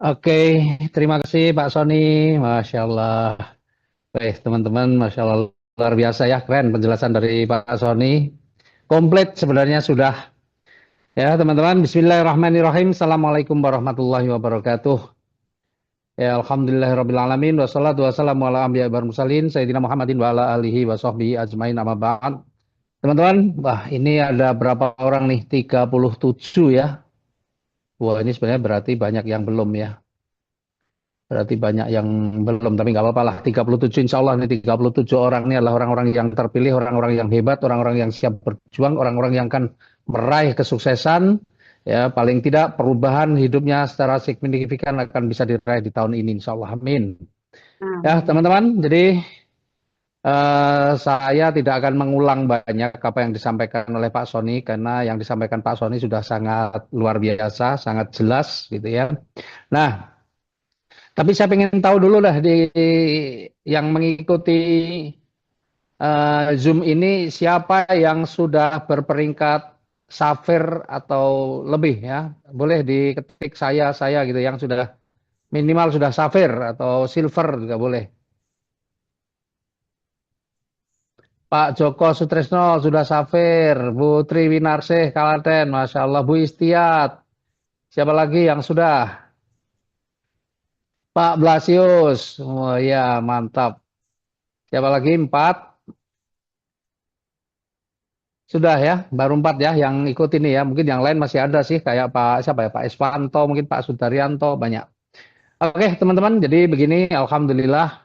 Oke, terima kasih Pak Sony. Masya Allah. Baik, teman-teman, Masya Allah luar biasa ya, keren penjelasan dari Pak Sony. Komplit sebenarnya sudah. Ya, teman-teman, Bismillahirrahmanirrahim. Assalamualaikum warahmatullahi wabarakatuh. Ya, Alhamdulillahirrahmanirrahim. Wassalatu wassalamu ala anbiya wal mursalin. Sayyidina Muhammadin wa ala alihi wa sahbihi ajmain amma ba'd. Teman-teman, wah ini ada berapa orang nih? 37 ya. Wah, ini sebenarnya berarti banyak yang belum ya. Berarti banyak yang belum, tapi nggak apa-apa lah. 37 insya Allah ini 37 orang ini adalah orang-orang yang terpilih, orang-orang yang hebat, orang-orang yang siap berjuang, orang-orang yang akan meraih kesuksesan. Ya, paling tidak perubahan hidupnya secara signifikan akan bisa diraih di tahun ini insya Allah. Amin. Ya, Amin. teman-teman, jadi saya tidak akan mengulang banyak apa yang disampaikan oleh Pak Sony karena yang disampaikan Pak Sony sudah sangat luar biasa, sangat jelas gitu ya. Nah, tapi saya ingin tahu dulu lah di yang mengikuti Zoom ini siapa yang sudah berperingkat Safir atau lebih ya. Boleh diketik saya gitu yang sudah minimal sudah Safir atau Silver juga boleh. Pak Joko Sutrisno sudah Safir, Bu Triwinarsih Kalaten, Masya Allah, Bu Istiat. Siapa lagi yang sudah? Pak Blasius, oh ya mantap. Siapa lagi? Empat. Sudah ya, baru empat ya yang ikut ini ya. Mungkin yang lain masih ada sih, kayak Pak siapa ya, Pak Eswanto, mungkin Pak Sudaryanto, banyak. Oke, teman-teman, jadi begini, Alhamdulillah,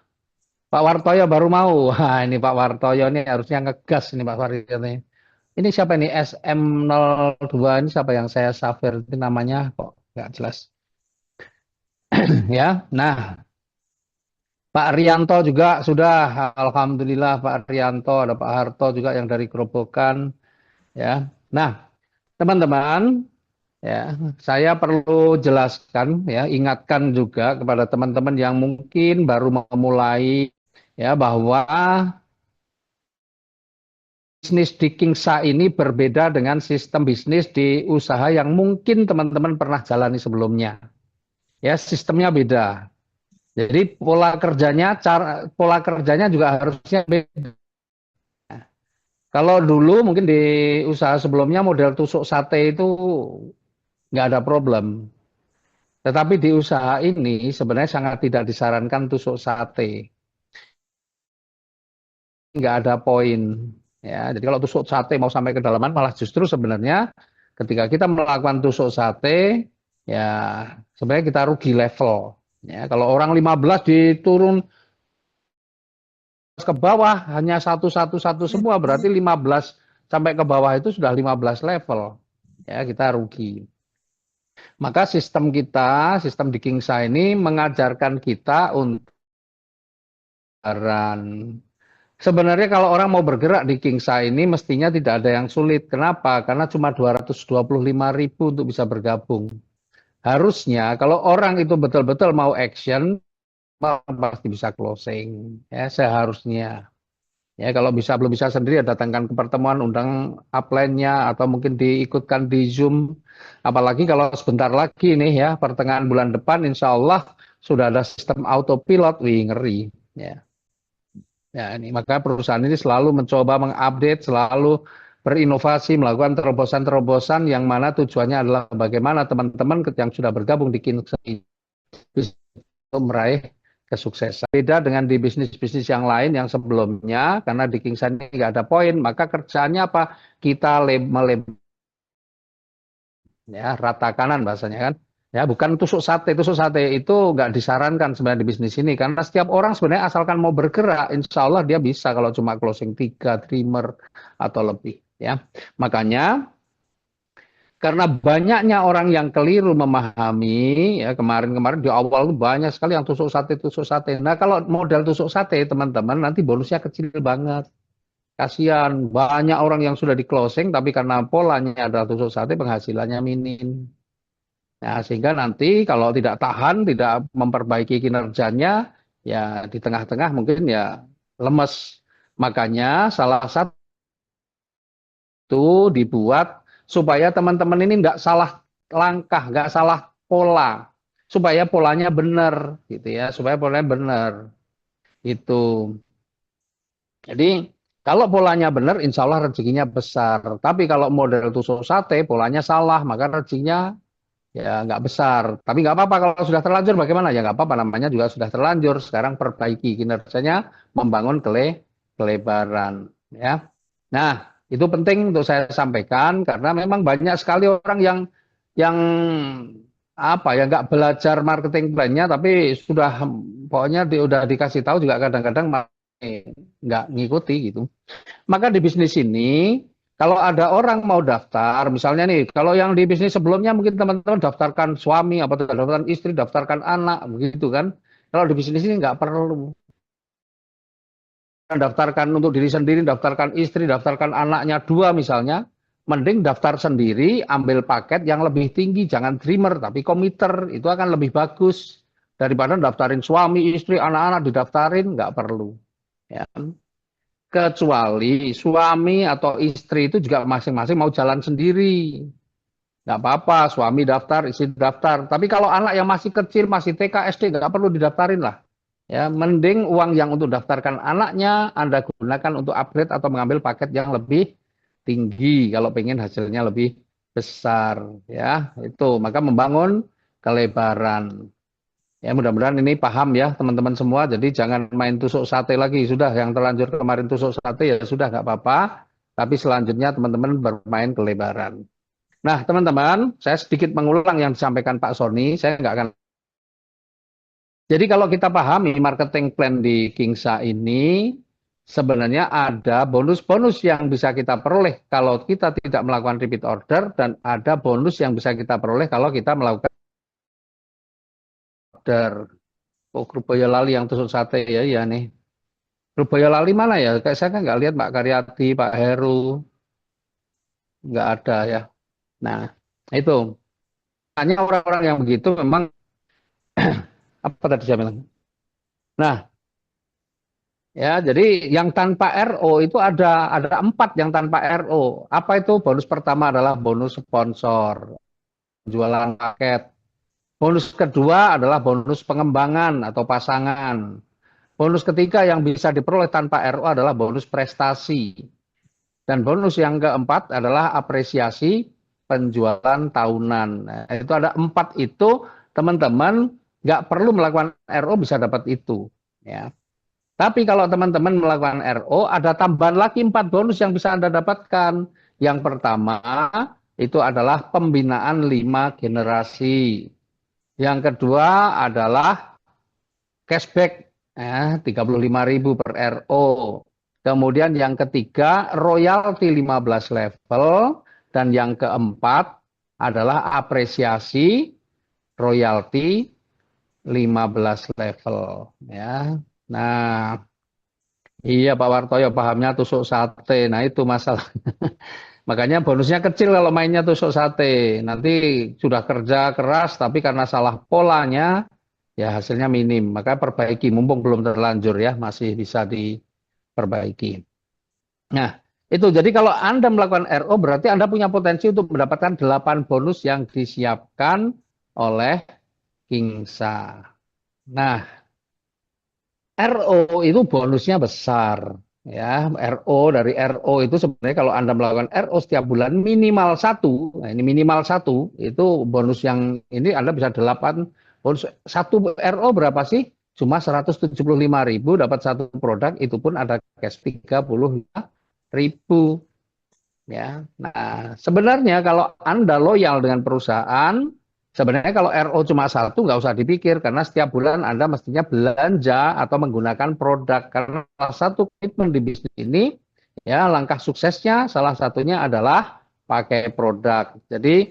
Pak Wartoyo baru mau. Wah, ini Pak Wartoyo ini harusnya ngegas ini Pak Wartoyo ini. Ini siapa ini? SM02 ini siapa yang saya safir itu namanya kok nggak jelas. Ya, nah Pak Rianto juga sudah, Alhamdulillah Pak Rianto, ada Pak Harto juga yang dari Gerobokan, ya. Nah, teman-teman, ya, saya perlu jelaskan ya, ingatkan juga kepada teman-teman yang mungkin baru memulai ya bahwa bisnis di Kingsa ini berbeda dengan sistem bisnis di usaha yang mungkin teman-teman pernah jalani sebelumnya. Ya, sistemnya beda. Jadi pola kerjanya juga harusnya beda. Kalau dulu mungkin di usaha sebelumnya model tusuk sate itu nggak ada problem. Tetapi di usaha ini sebenarnya sangat tidak disarankan tusuk sate. Nggak ada poin. Ya, jadi kalau tusuk sate mau sampai kedalaman malah justru sebenarnya ketika kita melakukan tusuk sate, ya sebenarnya kita rugi level. Ya, kalau orang 15 diturun ke bawah hanya satu semua berarti 15 sampai ke bawah itu sudah 15 level. Ya, kita rugi. Maka sistem kita, sistem di Kingsa ini mengajarkan kita untuk sebenarnya kalau orang mau bergerak di Kingsa ini mestinya tidak ada yang sulit. Kenapa? Karena cuma 225.000 untuk bisa bergabung. Harusnya kalau orang itu betul-betul mau action, pasti bisa closing. Ya, seharusnya. Ya, kalau bisa belum bisa sendiri ya datangkan ke pertemuan, undang upline-nya atau mungkin diikutkan di Zoom. Apalagi kalau sebentar lagi nih ya, pertengahan bulan depan insya Allah sudah ada sistem autopilot, wih ngeri. Ya. Ya, ini maka perusahaan ini selalu mencoba mengupdate, selalu berinovasi, melakukan terobosan-terobosan yang mana tujuannya adalah bagaimana teman-teman yang sudah bergabung di Kinsa bisa meraih kesuksesan. Beda dengan di bisnis-bisnis yang lain yang sebelumnya, karena di Kingsan ini nggak ada poin, maka kerjaannya apa? Kita melem ya rata kanan bahasanya kan. Ya, bukan tusuk sate. Tusuk sate itu nggak disarankan sebenarnya di bisnis ini karena setiap orang sebenarnya asalkan mau bergerak, insya Allah dia bisa kalau cuma closing 3 trimmer atau lebih. Ya, makanya karena banyaknya orang yang keliru memahami, ya kemarin-kemarin di awal itu banyak sekali yang tusuk sate, tusuk sate. Nah kalau model tusuk sate teman-teman nanti bonusnya kecil banget. Kasihan, banyak orang yang sudah di closing tapi karena polanya adalah tusuk sate penghasilannya minim. Nah, sehingga nanti kalau tidak tahan, tidak memperbaiki kinerjanya, ya di tengah-tengah mungkin ya lemes. Makanya salah satu dibuat supaya teman-teman ini nggak salah langkah, nggak salah pola. supaya polanya benar gitu ya, supaya polanya benar. Itu. Jadi kalau polanya benar, insya Allah rezekinya besar. Tapi kalau model tusuk sate, polanya salah, maka rezekinya ya nggak besar. Tapi nggak apa-apa kalau sudah terlanjur bagaimana? Ya nggak apa-apa, namanya juga sudah terlanjur. Sekarang perbaiki kinerjanya, membangun kelebaran. Ya. Nah, itu penting untuk saya sampaikan karena memang banyak sekali orang yang apa ya nggak belajar marketing plan-nya, tapi sudah pokoknya udah dikasih tahu juga kadang-kadang nggak ngikuti gitu. Maka di bisnis ini, kalau ada orang mau daftar, misalnya nih, kalau yang di bisnis sebelumnya mungkin teman-teman daftarkan suami, apa daftarkan istri, daftarkan anak, begitu kan. Kalau di bisnis ini nggak perlu. Daftarkan untuk diri sendiri, daftarkan istri, daftarkan anaknya dua misalnya. Mending daftar sendiri, ambil paket yang lebih tinggi, jangan dreamer, tapi komiter, itu akan lebih bagus. Daripada daftarin suami, istri, anak-anak, didaftarin, nggak perlu. Ya. Kecuali suami atau istri itu juga masing-masing mau jalan sendiri. Nggak apa-apa, suami daftar, istri daftar. Tapi kalau anak yang masih kecil, masih TK, SD, nggak perlu didaftarin lah. Ya, mending uang yang untuk daftarkan anaknya Anda gunakan untuk upgrade atau mengambil paket yang lebih tinggi kalau pengen hasilnya lebih besar. Ya, itu. Maka membangun kelebaran. Ya mudah-mudahan ini paham ya teman-teman semua. Jadi jangan main tusuk sate lagi. Sudah yang terlanjur kemarin tusuk sate ya sudah nggak apa-apa. Tapi selanjutnya teman-teman bermain kelebaran. Nah teman-teman, saya sedikit mengulang yang disampaikan Pak Sony. Saya nggak akan. Jadi kalau kita pahami marketing plan di Kingsa ini, sebenarnya ada bonus-bonus yang bisa kita peroleh kalau kita tidak melakukan repeat order dan ada bonus yang bisa kita peroleh kalau kita melakukan order. Oh, grup Boyolali yang tusuk sate ya, ya nih. Grup Boyolali mana ya? Kayak saya kan nggak lihat Pak Karyati, Pak Heru, nggak ada ya. Nah, itu. Hanya orang-orang yang begitu memang apa tadi saya bilang. Nah, ya jadi yang tanpa RO itu ada 4 yang tanpa RO. Apa itu? Bonus pertama adalah bonus sponsor, jualan paket. Bonus kedua adalah bonus pengembangan atau pasangan. Bonus ketiga yang bisa diperoleh tanpa RO adalah bonus prestasi. Dan bonus yang keempat adalah apresiasi penjualan tahunan. Nah, itu ada 4 itu, teman-teman nggak perlu melakukan RO bisa dapat itu. Ya. Tapi kalau teman-teman melakukan RO, ada tambahan lagi 4 bonus yang bisa Anda dapatkan. Yang pertama, itu adalah pembinaan 5 generasi. Yang kedua adalah cashback 35.000 per RO. Kemudian yang ketiga royalti 15 level dan yang keempat adalah apresiasi royalti 15 level ya. Nah, iya Pak Wartoyo pahamnya tusuk sate. Nah, itu masalah. Makanya bonusnya kecil kalau mainnya tusuk sate. Nanti sudah kerja keras tapi karena salah polanya ya hasilnya minim. Maka perbaiki mumpung belum terlanjur ya, masih bisa diperbaiki. Nah, itu jadi kalau Anda melakukan RO berarti Anda punya potensi untuk mendapatkan 8 bonus yang disiapkan oleh Kingsa. Nah, RO itu bonusnya besar. Ya, dari RO itu sebenarnya kalau Anda melakukan RO setiap bulan minimal 1, nah ini minimal 1, itu bonus yang ini Anda bisa 8 bonus. 1 RO berapa sih? Cuma 175.000 dapat 1 produk, itu pun ada cash 30.000 ya. Nah, sebenarnya kalau Anda loyal dengan perusahaan, sebenarnya kalau RO cuma 1 nggak usah dipikir karena setiap bulan Anda mestinya belanja atau menggunakan produk karena salah satu komitmen di bisnis ini ya langkah suksesnya salah satunya adalah pakai produk. Jadi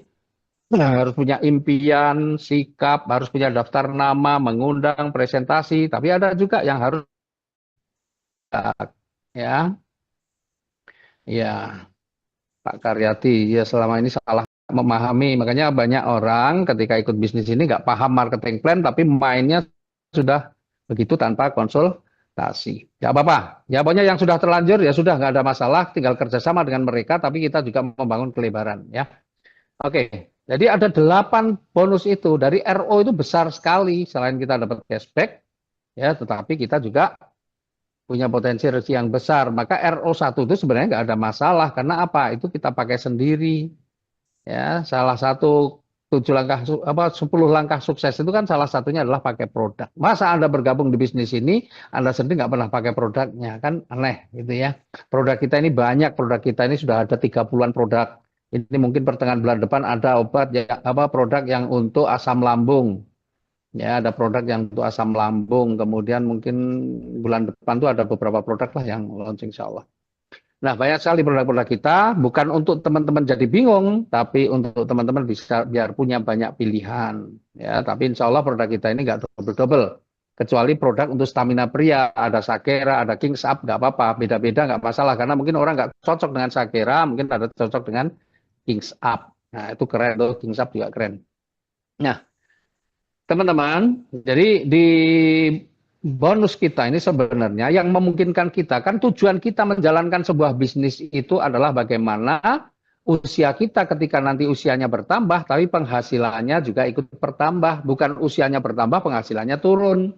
harus punya impian, sikap, harus punya daftar nama, mengundang, presentasi, tapi ada juga yang harus ya. Ya, Pak Karyati, ya selama ini salah memahami. Makanya banyak orang ketika ikut bisnis ini nggak paham marketing plan, tapi mainnya sudah begitu tanpa konsultasi. Ya apa-apa. Ya pokoknya yang sudah terlanjur ya sudah nggak ada masalah, tinggal kerjasama dengan mereka, tapi kita juga membangun kelebaran. Ya, oke. Jadi ada 8 bonus itu. Dari RO itu besar sekali. Selain kita dapat cashback, ya, tetapi kita juga punya potensi rezeki yang besar. Maka RO1 itu sebenarnya nggak ada masalah. Karena apa? Itu kita pakai sendiri. Ya, salah satu 10 langkah sukses itu kan salah satunya adalah pakai produk. Masa Anda bergabung di bisnis ini, Anda sendiri nggak pernah pakai produknya, kan aneh gitu ya. Produk kita ini banyak, produk kita ini sudah ada 30-an produk. Ini mungkin pertengahan bulan depan ada obat ya, produk yang untuk asam lambung. Ya, ada produk yang untuk asam lambung. Kemudian mungkin bulan depan tuh ada beberapa produk lah yang launching insya Allah. Nah, banyak sekali produk-produk kita, bukan untuk teman-teman jadi bingung, tapi untuk teman-teman bisa biar punya banyak pilihan. Ya, tapi insya Allah produk kita ini nggak double-double. Kecuali produk untuk stamina pria, ada Sakera, ada Kings Up, nggak apa-apa, beda-beda nggak masalah. Karena mungkin orang nggak cocok dengan Sakera, mungkin ada cocok dengan Kings Up. Nah, itu keren tuh, Kings Up juga keren. Nah, teman-teman, jadi di bonus kita ini sebenarnya yang memungkinkan kita, kan tujuan kita menjalankan sebuah bisnis itu adalah bagaimana usia kita ketika nanti usianya bertambah, tapi penghasilannya juga ikut bertambah, bukan usianya bertambah, penghasilannya turun.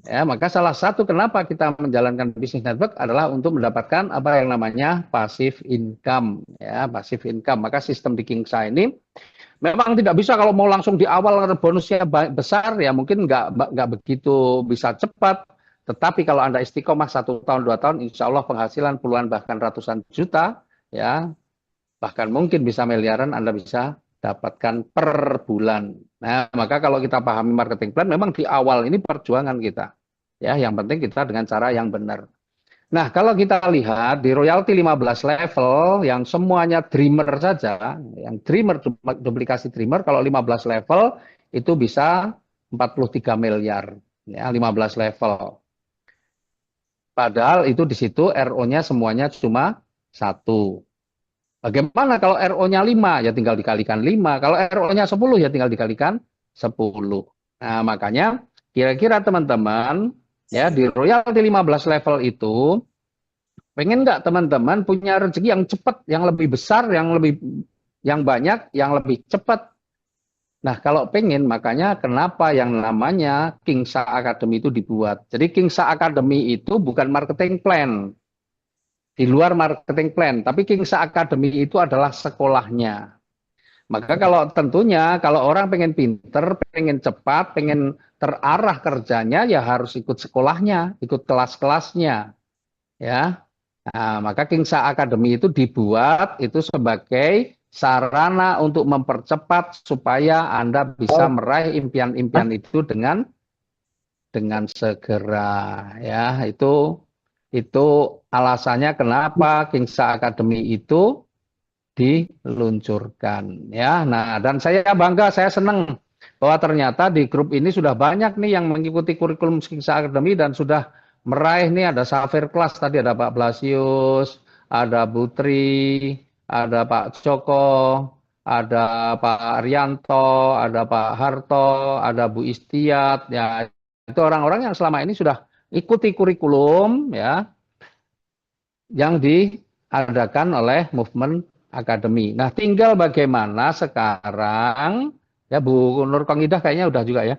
Ya, maka salah satu kenapa kita menjalankan bisnis network adalah untuk mendapatkan apa yang namanya passive income, ya, passive income. Maka sistem di Kingsa ini memang tidak bisa kalau mau langsung di awal karena bonusnya besar ya mungkin nggak begitu bisa cepat. Tetapi kalau Anda istiqomah 1 tahun 2 tahun, insya Allah penghasilan puluhan bahkan ratusan juta ya bahkan mungkin bisa miliaran Anda bisa dapatkan per bulan. Nah maka kalau kita pahami marketing plan memang di awal ini perjuangan kita ya yang penting kita dengan cara yang benar. Nah, kalau kita lihat di royalti 15 level yang semuanya dreamer saja, yang dreamer duplikasi dreamer kalau 15 level itu bisa 43 miliar, ya 15 level. Padahal itu di situ RO-nya semuanya cuma 1. Bagaimana kalau RO-nya 5? Ya tinggal dikalikan 5. Kalau RO-nya 10 ya tinggal dikalikan 10. Nah, makanya kira-kira teman-teman ya di royalti 15 level itu pengen nggak teman-teman punya rezeki yang cepat, yang lebih besar, yang banyak, yang lebih cepat? Nah, kalau pengen, makanya kenapa yang namanya Kingsa Academy itu dibuat. Jadi Kingsa Academy itu bukan marketing plan, di luar marketing plan, tapi Kingsa Academy itu adalah sekolahnya. Maka kalau tentunya kalau orang pengen pinter, pengen cepat, pengen terarah kerjanya, ya harus ikut sekolahnya, ikut kelas-kelasnya, ya. Nah, maka Kingsa Academy itu dibuat itu sebagai sarana untuk mempercepat supaya Anda bisa meraih impian-impian itu dengan segera ya. Itu alasannya kenapa Kingsa Academy itu diluncurkan ya. Nah, dan saya bangga, saya senang bahwa ternyata di grup ini sudah banyak nih yang mengikuti kurikulum Kingsa Academy dan sudah meraih nih ada Safir Kelas tadi ada Pak Blasius, ada Butri, ada Pak Joko, ada Pak Arianto, ada Pak Harto, ada Bu Istiat ya. Itu orang-orang yang selama ini sudah ikuti kurikulum ya yang diadakan oleh Movement Academy. Nah, tinggal bagaimana sekarang ya Bu Nur Kongidah kayaknya udah juga ya.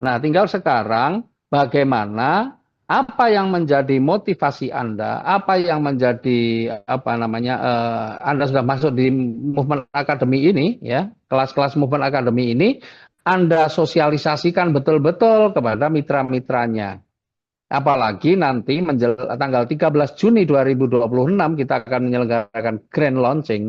Nah, tinggal sekarang bagaimana apa yang menjadi motivasi Anda, apa yang menjadi apa namanya Anda sudah masuk di Movement Academy ini ya, kelas-kelas Movement Academy ini Anda sosialisasikan betul-betul kepada mitra-mitranya. Apalagi nanti tanggal 13 Juni 2026 kita akan menyelenggarakan grand launching,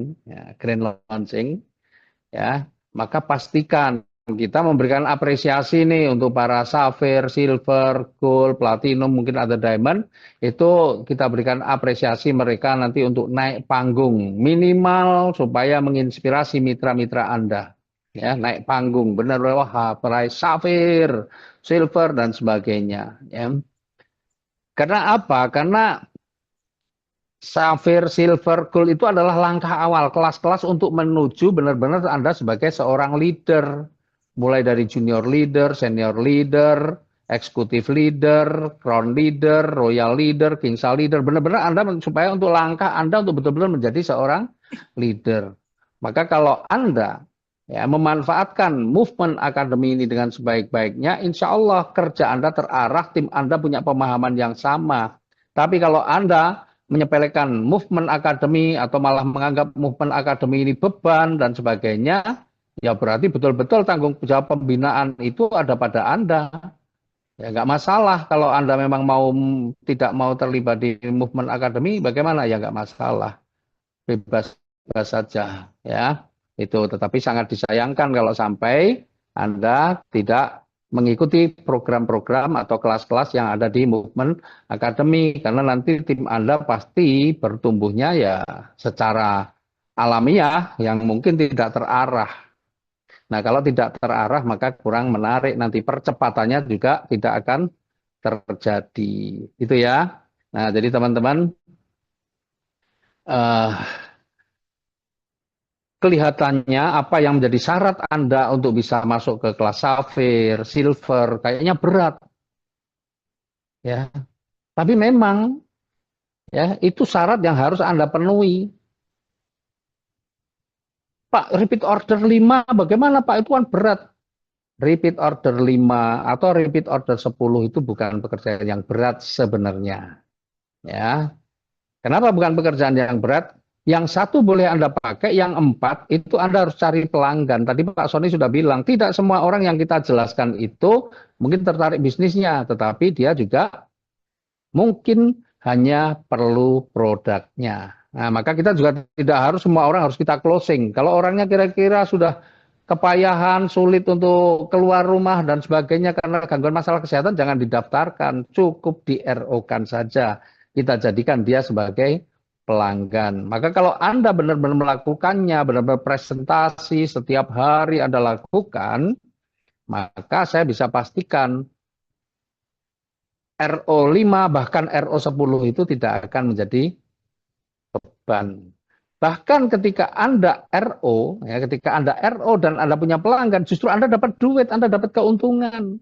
ya. Maka pastikan kita memberikan apresiasi nih untuk para Sapphire, Silver, Gold, Platinum, mungkin ada Diamond. Itu kita berikan apresiasi mereka nanti untuk naik panggung minimal supaya menginspirasi mitra-mitra Anda. Ya, naik panggung, benar wah, peraih Sapphire, Silver dan sebagainya. Ya. Karena apa? Karena Sapphire, Silver, Gold itu adalah langkah awal, kelas-kelas untuk menuju benar-benar Anda sebagai seorang leader. Mulai dari junior leader, senior leader, executive leader, crown leader, royal leader, kingsa leader. Benar-benar Anda supaya untuk langkah Anda untuk betul-betul menjadi seorang leader. Maka kalau Anda ya, memanfaatkan movement akademi ini dengan sebaik-baiknya, insya Allah kerja Anda terarah, tim Anda punya pemahaman yang sama. Tapi kalau Anda menyepelekan movement akademi atau malah menganggap movement akademi ini beban dan sebagainya, ya berarti betul-betul tanggung jawab pembinaan itu ada pada Anda. Ya nggak masalah kalau Anda memang tidak mau terlibat di movement akademi, bagaimana ya nggak masalah, bebas bebas saja ya. Itu tetapi sangat disayangkan kalau sampai Anda tidak mengikuti program-program atau kelas-kelas yang ada di movement akademi, karena nanti tim Anda pasti bertumbuhnya ya secara alamiah yang mungkin tidak terarah. Nah, kalau tidak terarah maka kurang menarik, nanti percepatannya juga tidak akan terjadi. Itu ya. Nah, jadi teman-teman, eh, kelihatannya apa yang menjadi syarat Anda untuk bisa masuk ke kelas Safir, Silver, kayaknya berat, ya. Tapi memang ya itu syarat yang harus Anda penuhi. Pak, repeat order 5 bagaimana Pak? Itu kan berat. Repeat order 5 atau repeat order 10 itu bukan pekerjaan yang berat sebenarnya. Ya. Kenapa bukan pekerjaan yang berat? Yang satu boleh Anda pakai, yang 4 itu Anda harus cari pelanggan. Tadi Pak Sony sudah bilang, tidak semua orang yang kita jelaskan itu mungkin tertarik bisnisnya, tetapi dia juga mungkin hanya perlu produknya. Nah, maka kita juga tidak harus semua orang harus kita closing. Kalau orangnya kira-kira sudah kepayahan, sulit untuk keluar rumah dan sebagainya karena gangguan masalah kesehatan, jangan didaftarkan, cukup di RO-kan saja. Kita jadikan dia sebagai pelanggan. Maka kalau Anda benar-benar melakukannya, benar-benar presentasi setiap hari Anda lakukan, maka saya bisa pastikan RO5 bahkan RO10 itu tidak akan menjadi beban. Bahkan ketika Anda RO, ya, ketika Anda RO dan Anda punya pelanggan, justru Anda dapat duit, Anda dapat keuntungan.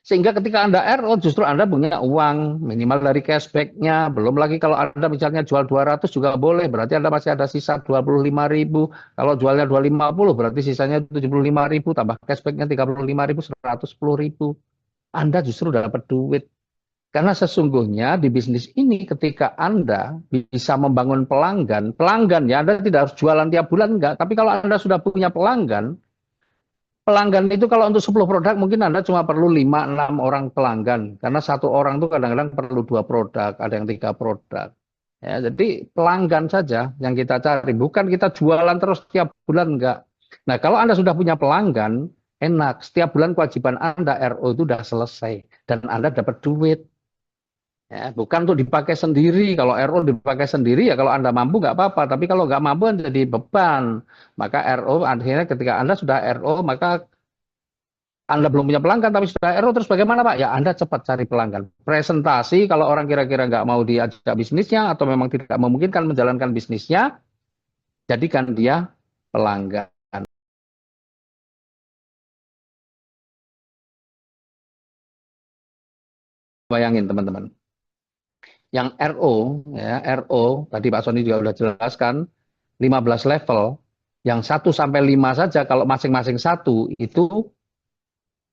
Sehingga ketika Anda RO, justru Anda punya uang, minimal dari cashback-nya. Belum lagi kalau Anda misalnya jual 200 juga boleh, berarti Anda masih ada sisa 25.000. Kalau jualnya 250, berarti sisanya 75.000, tambah cashback-nya 35.000, 110.000. Anda justru dapat duit. Karena sesungguhnya di bisnis ini ketika Anda bisa membangun pelanggan, pelanggan ya Anda tidak harus jualan tiap bulan enggak, tapi kalau Anda sudah punya pelanggan, pelanggan itu kalau untuk 10 produk mungkin Anda cuma perlu 5-6 orang pelanggan, karena satu orang itu kadang-kadang perlu 2 produk, ada yang 3 produk. Ya, jadi pelanggan saja yang kita cari, bukan kita jualan terus tiap bulan enggak. Nah, kalau Anda sudah punya pelanggan, enak, setiap bulan kewajiban Anda RO itu sudah selesai dan Anda dapat duit. Ya, bukan untuk dipakai sendiri. Kalau RO dipakai sendiri ya kalau Anda mampu nggak apa-apa. Tapi kalau nggak mampu jadi beban. Maka RO akhirnya ketika Anda sudah RO maka Anda belum punya pelanggan tapi sudah RO terus bagaimana Pak? Ya Anda cepat cari pelanggan. Presentasi kalau orang kira-kira nggak mau diajak bisnisnya atau memang tidak memungkinkan menjalankan bisnisnya, jadikan dia pelanggan. Bayangin teman-teman. Yang RO, ya RO tadi Pak Sony juga sudah jelaskan 15 level, yang 1 sampai 5 saja kalau masing-masing satu itu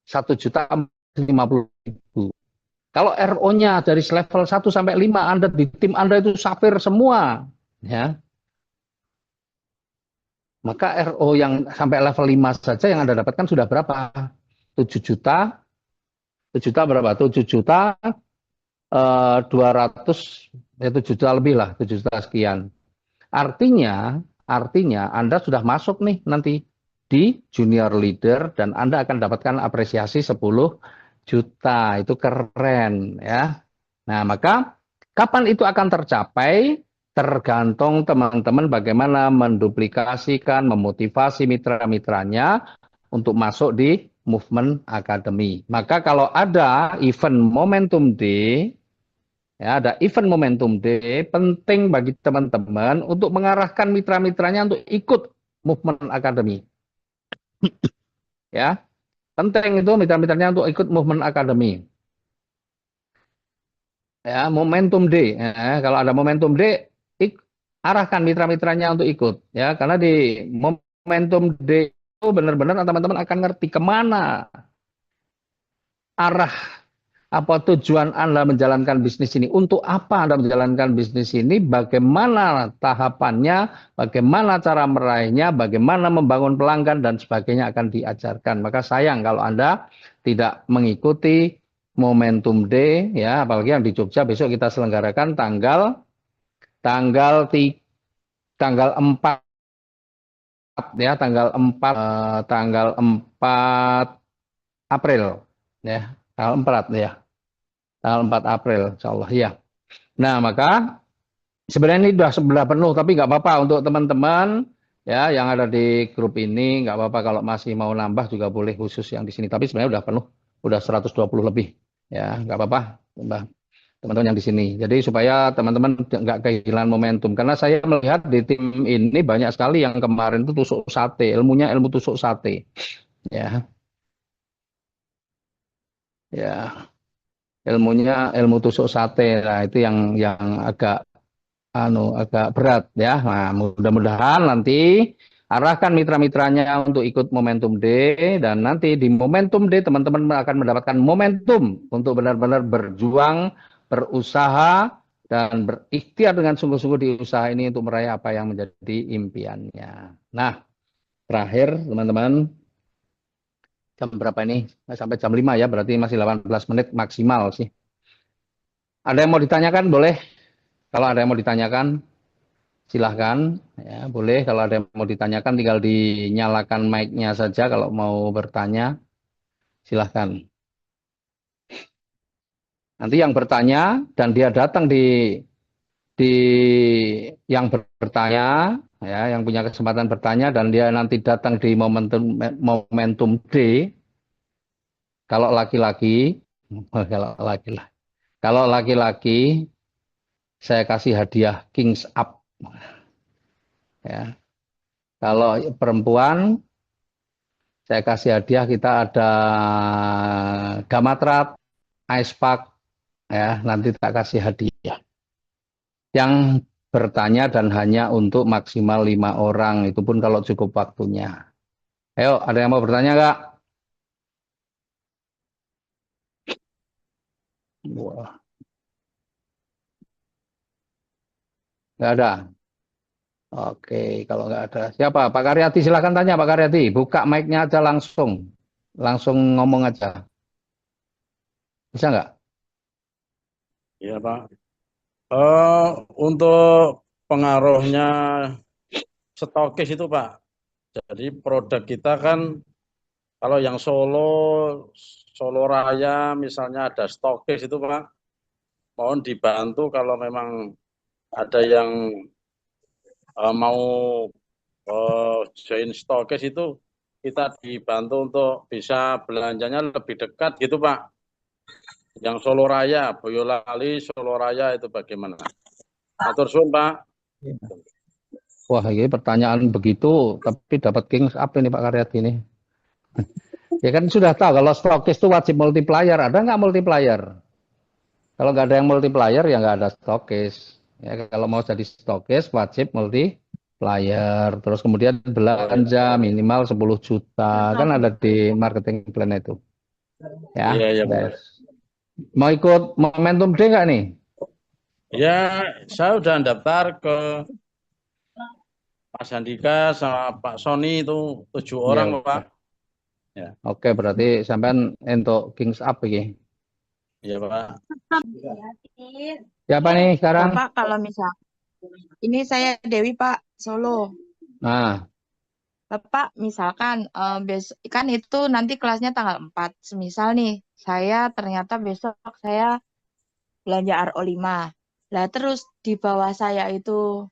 1.050.000. Kalau RO-nya dari level 1 sampai 5 Anda di tim Anda itu sapir semua, ya, maka RO yang sampai level 5 saja yang Anda dapatkan sudah berapa? 7 juta, 7 juta berapa? 7 juta 200, ya 7 juta lebih lah, 7 juta sekian. Artinya Anda sudah masuk nih nanti di junior leader dan Anda akan dapatkan apresiasi 10 juta. Itu keren ya. Nah, maka kapan itu akan tercapai? Tergantung teman-teman bagaimana menduplikasikan, memotivasi mitra-mitranya untuk masuk di Movement Academy. Maka kalau ada event Momentum Day, ya, ada event Momentum Day, penting bagi teman-teman untuk mengarahkan mitra-mitranya untuk ikut Movement Academy. Ya, penting itu mitra-mitranya untuk ikut Movement Academy. Ya, Momentum Day. Ya, kalau ada Momentum Day, arahkan mitra-mitranya untuk ikut. Ya, karena di momentum D itu benar-benar teman-teman akan ngerti kemana arah apa tujuan Anda menjalankan bisnis ini, untuk apa Anda menjalankan bisnis ini, bagaimana tahapannya, bagaimana cara meraihnya, bagaimana membangun pelanggan dan sebagainya akan diajarkan. Maka sayang kalau Anda tidak mengikuti momentum D, ya, apalagi yang di Jogja besok kita selenggarakan tanggal 4 ya, tanggal 4 April ya, tanggal 4 ya. Tanggal 4 April, insya Allah ya. Nah, maka sebenarnya ini sudah penuh, tapi nggak apa-apa untuk teman-teman ya yang ada di grup ini, nggak apa-apa kalau masih mau nambah juga boleh khusus yang di sini. Tapi sebenarnya udah penuh, udah 120 lebih ya, nggak apa-apa tambah teman-teman yang di sini. Jadi supaya teman-teman nggak kehilangan momentum. Karena saya melihat di tim ini banyak sekali yang kemarin itu tusuk sate, ilmunya ilmu tusuk sate. Ya, ya, ilmunya ilmu tusuk sate. Nah, itu yang agak berat ya. Nah, mudah-mudahan nanti arahkan mitra-mitranya untuk ikut momentum D, dan nanti di momentum D teman-teman akan mendapatkan momentum untuk benar-benar berjuang, berusaha dan berikhtiar dengan sungguh-sungguh di usaha ini untuk meraih apa yang menjadi impiannya. Nah, terakhir teman-teman, jam berapa ini? Sampai jam 5 ya, berarti masih 18 menit maksimal sih. Ada yang mau ditanyakan boleh? Kalau ada yang mau ditanyakan silahkan ya, boleh. Kalau ada yang mau ditanyakan tinggal dinyalakan mic-nya saja kalau mau bertanya, silahkan. Nanti yang bertanya dan dia datang di yang bertanya ya, yang punya kesempatan bertanya dan dia nanti datang di momentum D, kalau laki-laki kalau laki-laki saya kasih hadiah Kings Up ya. Kalau perempuan saya kasih hadiah, kita ada Gamatrat, Ice Park, ya, nanti tak kasih hadiah. Yang bertanya dan hanya untuk maksimal 5 orang, itu pun kalau cukup waktunya. Ayo, ada yang mau bertanya nggak? Wah, nggak ada. Oke, kalau nggak ada. Siapa? Pak Karyati, silahkan tanya Pak Karyati. Buka mic-nya aja langsung. Langsung ngomong aja. Bisa nggak? Iya, Pak. Eh, untuk pengaruhnya stokis itu, Pak. Jadi produk kita kan kalau yang Solo Raya misalnya ada stokis itu, Pak. Mohon dibantu kalau memang ada yang mau join stokis itu, kita dibantu untuk bisa belanjanya lebih dekat gitu, Pak. Yang Solo Raya, Boyolali, Solo Raya itu bagaimana? Atur suwun, Pak. Wah, ini pertanyaan begitu, tapi dapat Kings Up ini Pak Karyati ini. Ya kan sudah tahu kalau stokis itu wajib multiplier. Ada nggak multiplier? Kalau nggak ada yang multiplier ya nggak ada stokis. Ya, kalau mau jadi stokis wajib multiplier. Terus kemudian belanja minimal 10 juta. Kan ada di marketing plan itu. Ya, Iya, iya, Pak. yes. Mau ikut momentum D nggak nih? Ya, saya udah daftar ke Mas Handika sama Pak Sony itu 7 Ya orang, Pak. udah. Ya, Oke, berarti sampean untuk Kings Up ini. iya, Pak. Siapa nih sekarang? Bapak kalau misal ini saya Dewi Pak Solo. Nah, Bapak misalkan kan itu nanti kelasnya tanggal 4. Semisal nih saya ternyata besok saya belanja RO5. Lah terus di bawah saya itu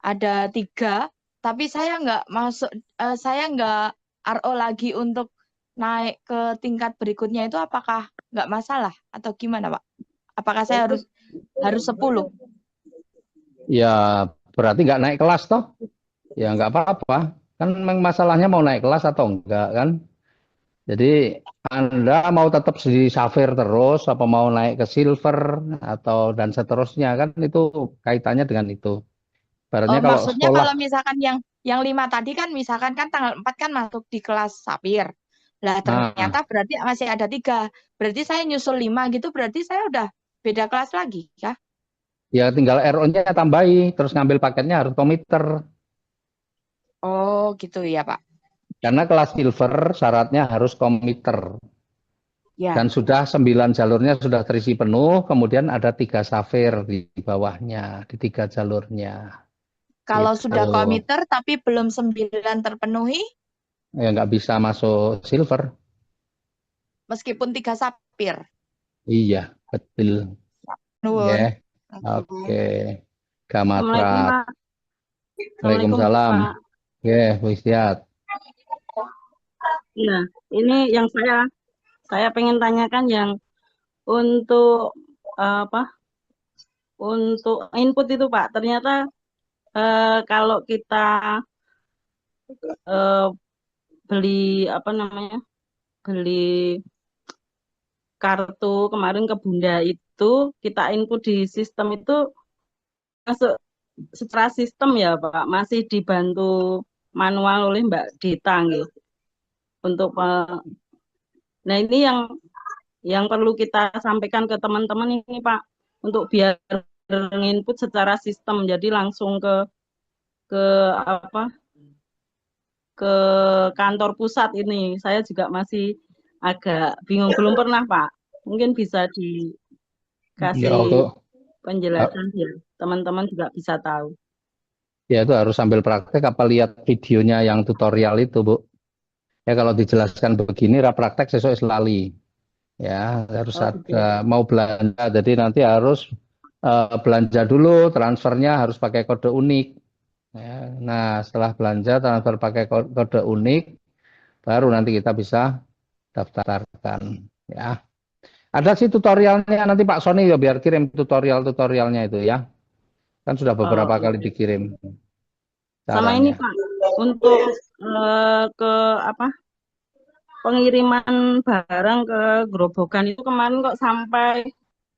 ada 3, tapi saya nggak masuk, saya nggak RO lagi untuk naik ke tingkat berikutnya, itu apakah nggak masalah atau gimana Pak? Apakah saya harus 10? ya berarti nggak naik kelas toh? Ya nggak apa-apa. Kan memang masalahnya mau naik kelas atau enggak kan? Jadi Anda mau tetap di Safir terus, apa mau naik ke Silver atau dan seterusnya kan itu kaitannya dengan itu. Oh, Ibaratnya kalau maksudnya sekolah, kalau misalkan yang yang 5 tadi kan misalkan kan tanggal 4 kan masuk di kelas Sapir. Lah Nah, ternyata berarti masih ada 3. Berarti saya nyusul 5 gitu, berarti saya udah beda kelas lagi ya? ya tinggal RO-nya tambahi, terus ngambil paketnya harus komiter. Oh gitu ya Pak. Karena kelas silver syaratnya harus komiter. Ya. Dan sudah 9 jalurnya sudah terisi penuh, kemudian ada 3 safir di bawahnya, di 3 jalurnya. Kalau Itu. sudah komiter tapi belum 9 terpenuhi, Ya nggak bisa masuk silver. meskipun 3 Sapir. Iya, betul. Ya, Nuwun. oke. Assalamualaikum Gamatrat. Pak. Assalamualaikum Waalaikumsalam. Pak. Ya, Wisdiat. Iya, ini yang saya pengen tanyakan yang untuk apa? Untuk input itu Pak. Ternyata kalau kita eh, beli apa namanya? Beli kartu kemarin ke Bunda itu kita input di sistem itu masuk secara sistem ya Pak. Masih dibantu manual oleh Mbak Dita gitu. Untuk nah ini yang perlu kita sampaikan ke teman-teman ini Pak, untuk biar input secara sistem, jadi langsung ke apa ke kantor pusat ini. Saya juga masih agak bingung, belum pernah Pak. Mungkin bisa Ya, dikasih penjelasan biar teman-teman juga bisa tahu. ya itu harus sambil praktek apa lihat videonya yang tutorial itu, Bu. Ya kalau dijelaskan begini, praktek sesuai selali. Ya, harus Oh gitu ya. ada mau belanja, jadi nanti harus belanja dulu, transfernya harus pakai kode unik. Ya, nah, setelah belanja transfer pakai kode unik, baru nanti kita bisa daftarkan. Ya, ada sih tutorialnya nanti Pak Sony ya biar kirim tutorialnya itu ya. Kan sudah Oh beberapa kali iya. dikirim Sama ini caranya. Pak, untuk ke apa pengiriman barang ke Grobogan itu kemarin kok sampai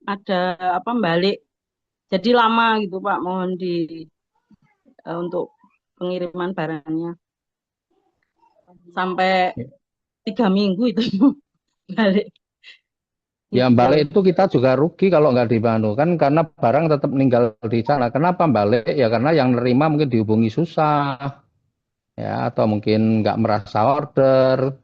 ada apa balik, jadi lama gitu Pak, mohon untuk pengiriman barangnya sampai 3 minggu itu balik Ya itu. balik itu kita juga rugi kalau nggak dibantu kan karena barang tetap meninggal di sana. Kenapa balik? Ya karena yang nerima mungkin dihubungi susah ya atau mungkin nggak merasa order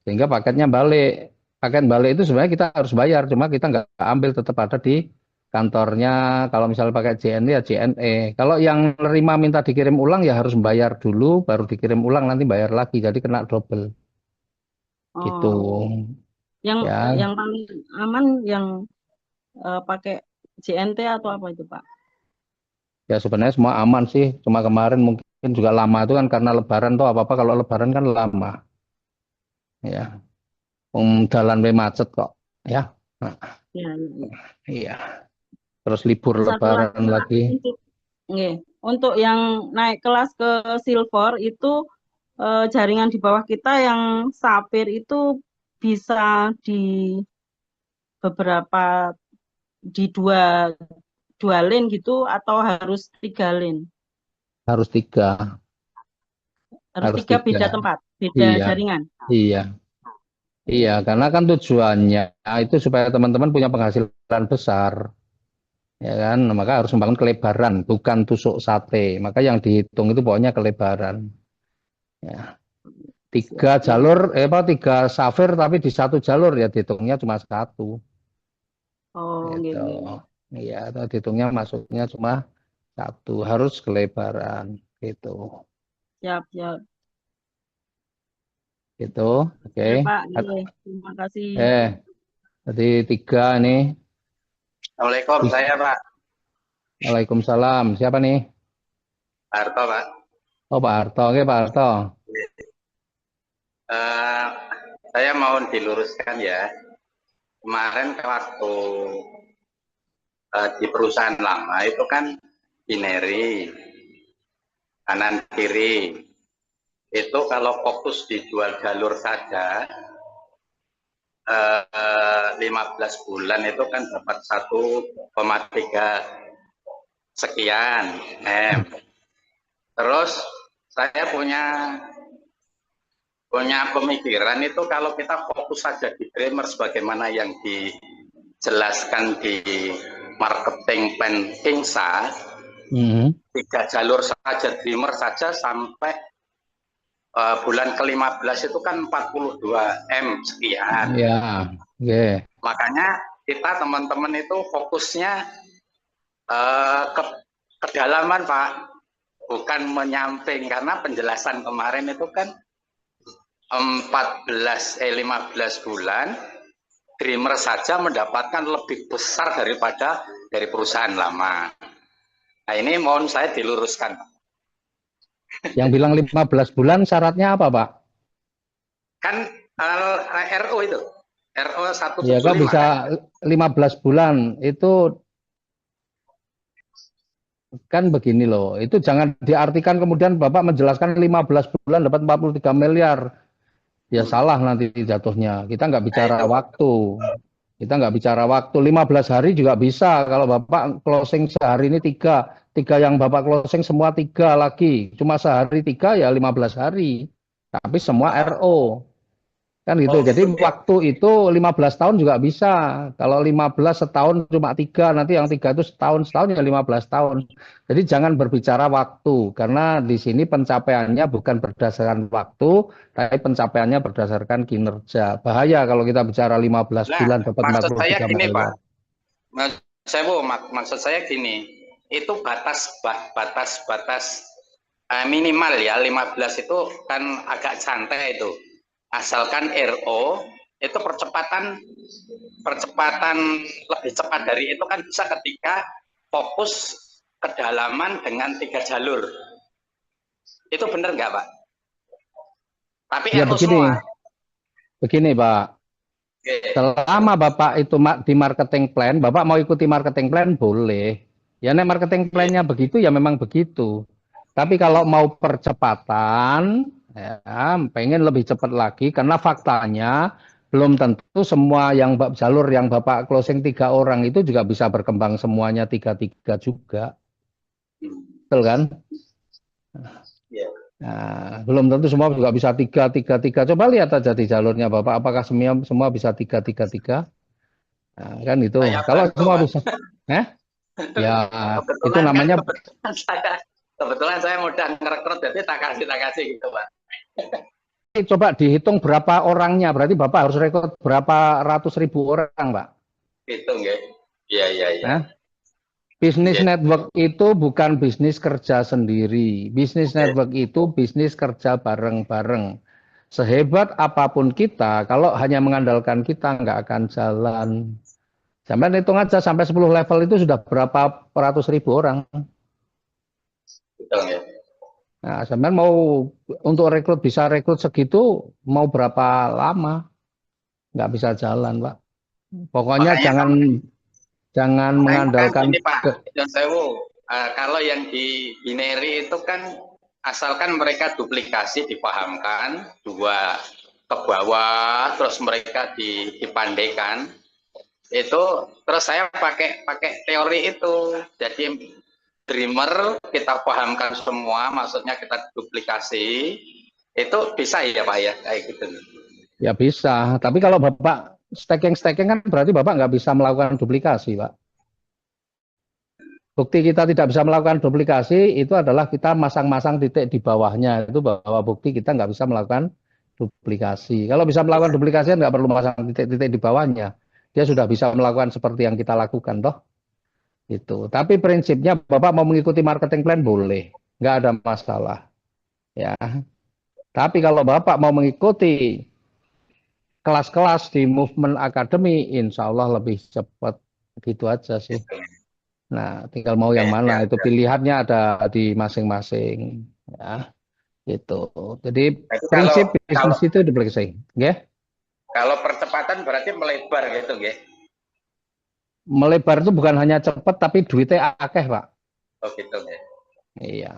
sehingga paketnya balik. Paket balik itu sebenarnya kita harus bayar cuma kita nggak ambil tetap ada di kantornya. Kalau misalnya pakai JNE ya JNE. Kalau yang nerima minta dikirim ulang ya harus bayar dulu baru dikirim ulang nanti bayar lagi jadi kena double gitu Oh, yang ya. paling aman yang pakai JNT atau apa itu Pak? Ya sebenarnya semua aman sih. Cuma kemarin mungkin juga lama itu kan karena Lebaran tuh apa-apa kalau Lebaran kan lama. Ya, jalan we macet kok. Ya, nah, Ya, ya, ya. iya. Terus libur Satu lagi Lebaran Pak, lagi. nggih, untuk yang naik kelas ke silver itu jaringan di bawah kita yang sapir itu bisa di beberapa di dua lane gitu atau harus 3 lane? Harus tiga, Harus harus 3 beda tiga. tempat, beda Iya, jaringan. iya, iya. Karena kan tujuannya itu supaya teman-teman punya penghasilan besar, ya kan? Maka harus membangun kelebaran, bukan tusuk sate. Maka yang dihitung itu pokoknya kelebaran. Ya. Siap, Tiga ya. jalur, apa tiga safir tapi di satu jalur ya dihitungnya cuma satu. Oh, Gitu. gini. Iya, atau hitungnya masuknya cuma satu, harus kelebaran gitu. Siap, siap. Gitu. Oke. Ya, Pak. Iya, terima kasih. Jadi tiga ini. Assalamualaikum, saya Pak Waalaikumsalam. Siapa nih? Harto, Pak. Oh, Pak Harto. Oke, Pak Harto. Eh, saya mau diluruskan ya. Kemarin waktu di perusahaan lama itu kan binary, kanan kiri. Itu kalau fokus dijual jalur saja, 15 bulan itu kan dapat 1,3 sekian M. Terus saya punya pemikiran itu kalau kita fokus saja di dreamer sebagaimana yang dijelaskan di marketing plan Kingsa, 3 jalur saja dreamer saja sampai bulan ke-15 itu kan 42 M sekian. Ya, yeah. Makanya kita teman-teman itu fokusnya ke kedalaman Pak, bukan menyamping, karena penjelasan kemarin itu kan 15 bulan dreamer saja mendapatkan lebih besar daripada dari perusahaan lama. Nah ini mohon saya diluruskan. Yang bilang 15 bulan syaratnya apa Pak? Kan RO itu RO 175 ya kan bisa 15 bulan itu kan begini loh, itu jangan diartikan kemudian Bapak menjelaskan 15 bulan dapat 43 miliar. Ya salah nanti jatuhnya. Kita nggak bicara waktu. Kita nggak bicara waktu. 15 hari juga bisa. Kalau Bapak closing sehari ini 3 yang Bapak closing semua 3 lagi. Cuma sehari 3 ya 15 hari. Tapi semua RO. Kan gitu. Jadi waktu itu 15 tahun juga bisa. Kalau 15 setahun cuma 3, nanti yang 3 itu setahun ya 15 tahun. Jadi jangan berbicara waktu, karena di sini pencapaiannya bukan berdasarkan waktu, tapi pencapaiannya berdasarkan kinerja. Bahaya kalau kita bicara 15 bulan dapat 43 miliar. Maksud saya gini, itu batas minimal ya, 15 itu kan agak santai itu. Asalkan RO itu percepatan lebih cepat dari itu kan bisa ketika fokus kedalaman dengan 3 jalur. Itu benar nggak Pak? Tapi ya RO begini, semua. Begini Pak, selama Bapak itu di marketing plan, Bapak mau ikuti marketing plan boleh. Ya nek marketing plan-nya begitu ya memang begitu. Tapi kalau mau percepatan, ya, pengen lebih cepat lagi, karena faktanya belum tentu semua yang jalur yang Bapak closing 3 orang itu juga bisa berkembang semuanya 3 juga. Betul kan? Nah, belum tentu semua juga bisa 3. Coba lihat aja di jalurnya Bapak, apakah semua bisa 3. Nah, kan itu. Kalau semua bisa, ya itu namanya. Kebetulan saya mudah ngerekrut, jadi tak kasih gitu Pak. Coba dihitung berapa orangnya, berarti Bapak harus rekrut berapa ratus ribu orang Pak. Hitung ya. Iya. Bisnis network itu bukan bisnis kerja sendiri. Bisnis network itu bisnis kerja bareng-bareng. Sehebat apapun kita, kalau hanya mengandalkan kita nggak akan jalan. Sampai hitung aja sampai 10 level itu sudah berapa ratus ribu orang. Hitung ya. Nah, sampai mau untuk bisa rekrut segitu mau berapa lama? Nggak bisa jalan, Pak. Pokoknya jangan mengandalkan ini Pak, kalau yang di binary itu kan asalkan mereka duplikasi dipahamkan 2 ke bawah, terus mereka dipandaikan, itu terus saya pakai teori itu. Jadi dreamer kita pahamkan semua, maksudnya kita duplikasi, itu bisa ya Pak ya, kayak gitu. Ya bisa, tapi kalau Bapak staking kan berarti Bapak nggak bisa melakukan duplikasi, Pak. Bukti kita tidak bisa melakukan duplikasi itu adalah kita masang-masang titik di bawahnya, itu bahwa bukti kita nggak bisa melakukan duplikasi. Kalau bisa melakukan duplikasi nggak perlu masang titik-titik di bawahnya, dia sudah bisa melakukan seperti yang kita lakukan, toh. Itu. Tapi prinsipnya Bapak mau mengikuti marketing plan boleh, nggak ada masalah. Ya. Tapi kalau Bapak mau mengikuti kelas-kelas di Movement Academy, insya Allah lebih cepat. Gitu aja sih. Nah, tinggal mau yang mana, itu pilihannya ada di masing-masing. Ya, gitu. Jadi prinsip bisnis itu duplikasi. Ya. Kalau percepatan berarti melebar gitu, ya? Melebar itu bukan hanya cepat, tapi duitnya akeh, Pak. Oh gitu, ya? Iya.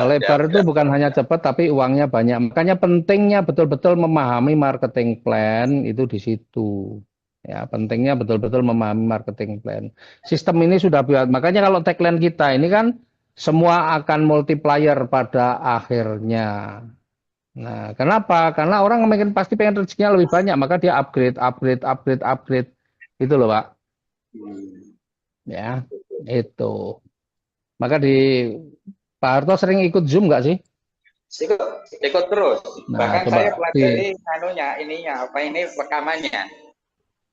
Melebar itu bukan hanya cepat, tapi uangnya banyak. Makanya pentingnya betul-betul memahami marketing plan itu di situ. Ya, pentingnya betul-betul memahami marketing plan. Sistem ini sudah buat. Makanya kalau tagline kita ini kan semua akan multiplier pada akhirnya. Nah, kenapa? Karena orang mungkin pasti pengen rezekinya lebih banyak, maka dia upgrade. Itu loh, Pak. Ya, itu. Maka di Pak Harto sering ikut Zoom nggak sih? Ikut terus. Nah, Bahkan coba saya di, pelajari ininya, apa ini rekamannya.